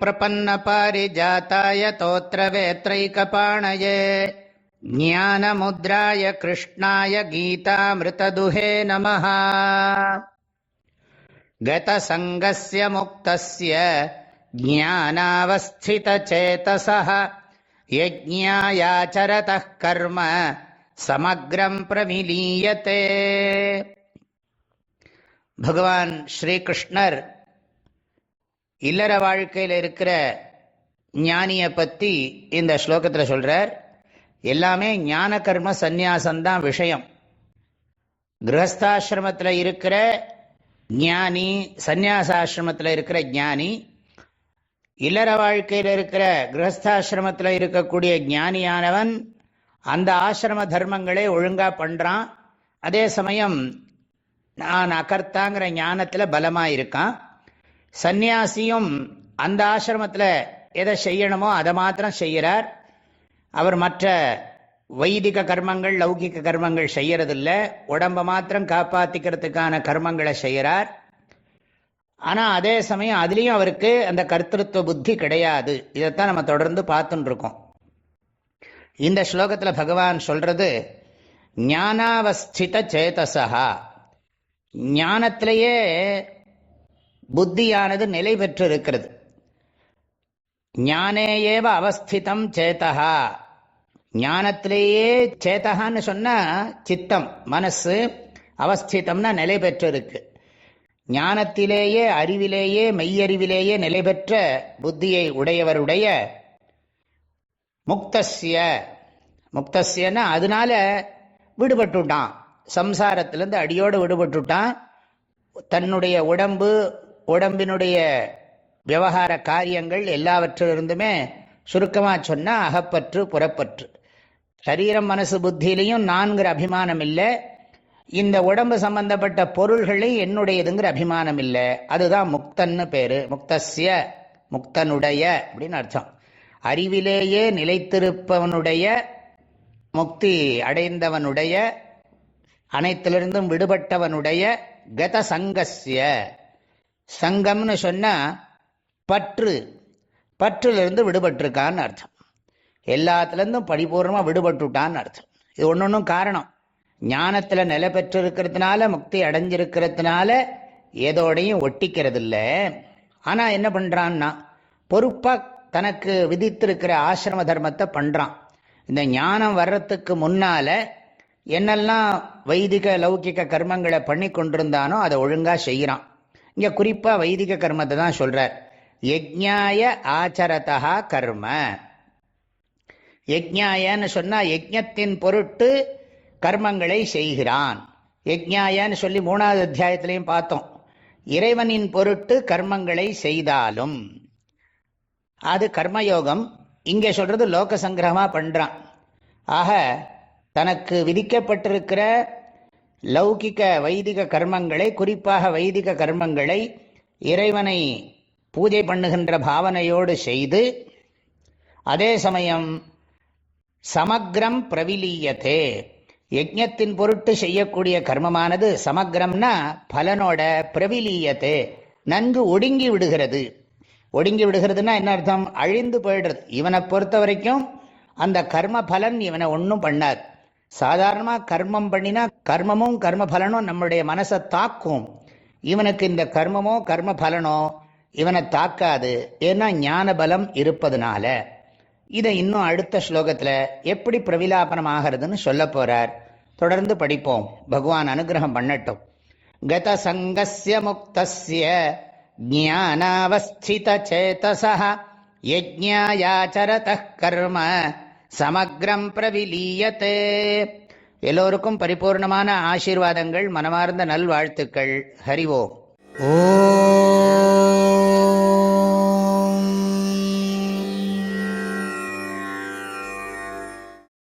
प्रपन्नपारिजाताय तोत्रवेत्रैकपाणये ज्ञानमुद्राय कृष्णाय गीतामृतदुहे नमः। गतसङ्गस्य मुक्तस्य ज्ञानावस्थितचेतसः यज्ञायाचरतः कर्म समग्रं प्रविलीयते. பகவான் ஸ்ரீகிருஷ்ணர் இல்லற வாழ்க்கையில் இருக்கிற ஞானியை பற்றி இந்த ஸ்லோகத்தில் சொல்கிறார். எல்லாமே ஞான கர்ம சந்நியாசம்தான் விஷயம். கிரகஸ்தாசிரமத்தில் இருக்கிற ஞானி, சந்நியாசாசிரமத்தில் இருக்கிற ஞானி, இல்லற வாழ்க்கையில் இருக்கிற கிரகஸ்தாசிரமத்தில் இருக்கக்கூடிய ஞானியானவன் அந்த ஆசிரம தர்மங்களே ஒழுங்காக பண்ணுறான். அதே சமயம் நான் அகர்த்தாங்கிற ஞானத்தில் பலமாக இருக்கான். சந்நியாசியும் அந்த ஆசிரமத்தில் எதை செய்யணுமோ அதை மாத்திரம் செய்கிறார். அவர் மற்ற வைதிக கர்மங்கள், லௌகிக கர்மங்கள் செய்யறதில்ல. உடம்பை மாத்திரம் காப்பாற்றிக்கிறதுக்கான கர்மங்களை செய்கிறார். ஆனால் அதே சமயம் அதுலேயும் அவருக்கு அந்த கர்த்திருவ புத்தி கிடையாது. இதைத்தான் நம்ம தொடர்ந்து பார்த்துட்டு இருக்கோம். இந்த ஸ்லோகத்தில் பகவான் சொல்றது ஞானாவஸ்தித சேதசா, ஞானத்திலேயே புத்தியானது நிலை பெற்று இருக்கிறது. ஞானேயேவ அவஸ்திதம் சேதா, ஞானத்திலேயே சேதகான்னு சொன்னா சித்தம், மனசு, அவஸ்திதம்னா நிலை பெற்று இருக்கு. ஞானத்திலேயே, அறிவிலேயே, மெய்யறிவிலேயே நிலை பெற்ற புத்தியை உடையவருடைய முக்தஸ்ய, முக்தஸ்யன்னா அதனால விடுபட்டுட்டான், சம்சாரத்திலிருந்து அடியோடு விடுபட்டுட்டான். தன்னுடைய உடம்பு, உடம்பினுடைய விவகார காரியங்கள் எல்லாவற்றிலிருந்துமே சுருக்கமாக சொன்னால் அகப்பற்று, புறப்பற்று. சரீரம், மனசு, புத்தியிலையும் நான்கிற அபிமானம் இல்லை. இந்த உடம்பு சம்பந்தப்பட்ட பொருள்களையும் என்னுடையதுங்கிற அபிமானம் இல்லை. அதுதான் முக்தன்னு பேரு. முக்தஸ்ய, முக்தனுடைய அப்படின்னு அர்த்தம். அறிவிலேயே நிலைத்திருப்பவனுடைய, முக்தி அடைந்தவனுடைய, அனைத்திலிருந்தும் விடுபட்டவனுடைய, கத சங்கஸ்ய, சங்கம்னு சொன்னா பற்று, பற்றிலிருந்து விடுபட்டிருக்கான்னு அர்த்தம். எல்லாத்துலேருந்தும் பரிபூர்ணமாக விடுபட்டுட்டான்னு அர்த்தம். இது ஒன்னொன்னும் காரணம். ஞானத்தில் நிலை பெற்றிருக்கிறதுனால, முக்தி அடைஞ்சிருக்கிறதுனால ஏதோடையும் ஒட்டிக்கிறது இல்லை. ஆனால் என்ன பண்ணுறான்னா பொறுப்பாக தனக்கு விதித்திருக்கிற ஆசிரம தர்மத்தை பண்ணுறான். இந்த ஞானம் வர்றதுக்கு முன்னால என்னெல்லாம் வைதிக லௌகிக கர்மங்களை பண்ணி கொண்டிருந்தானோ அதை ஒழுங்காக செய்கிறான். இங்கே குறிப்பாக வைதிக கர்மத்தை தான் சொல்கிறார். யஜ்ஞாய ஆச்சரதா கர்ம. யஜ்ஞாயன்னு சொன்னால் யஜ்ஞத்தின் பொருட்டு கர்மங்களை செய்கிறான். யஜ்ஞாயன்னு சொல்லி 3வது அத்தியாயத்திலையும் பார்த்தோம். இறைவனின் பொருட்டு கர்மங்களை செய்தாலும் அது கர்மயோகம். இங்கே சொல்றது லோக சங்கிரகமாக பண்ணுறான். ஆக தனக்கு விதிக்கப்பட்டிருக்கிற லௌகிக வைதிக கர்மங்களை, குறிப்பாக வைதிக கர்மங்களை இறைவனை பூஜை பண்ணுகின்ற பாவனையோடு செய்து, அதே சமயம் சமக்ரம் பிரவிலீயத்தே, யஜ்ஞத்தின் பொருட்டு செய்யக்கூடிய கர்மமானது சமக்ரம்னா பலனோட, பிரவிலீயத்தே நன்கு ஒடுங்கி விடுகிறது. ஒடுங்கி விடுகிறதுனா என்ன அர்த்தம்? அழிந்து போயிடுறது. இவனை பொறுத்த வரைக்கும் அந்த கர்ம பலன் இவனை ஒன்றும் பண்ணாது. சாதாரணமாக கர்மம் பண்ணினா கர்மமும் கர்ம பலனும் நம்முடைய மனசை தாக்கும். இவனுக்கு இந்த கர்மமோ கர்ம பலனோ இவனை தாக்காது. ஏன்னா ஞான பலம் இருப்பதுனால. இதை இன்னும் அடுத்த ஸ்லோகத்தில் எப்படி பிரவிலாபனம் ஆகிறதுன்னு சொல்ல போறார். தொடர்ந்து படிப்போம். பகவான் அனுகிரகம் பண்ணட்டும். கத சங்கஸ்ய முக்தஸ்ய ஞானாவஸ்தித சேதசः யஜ்ஞாயாச்சரதः கர்ம சமக்ரம் பிரவிலீயத்தே. எல்லோருக்கும் பரிபூர்ணமான ஆசீர்வாதங்கள், மனமார்ந்த நல்வாழ்த்துக்கள். ஹரி ஓம். ஓம்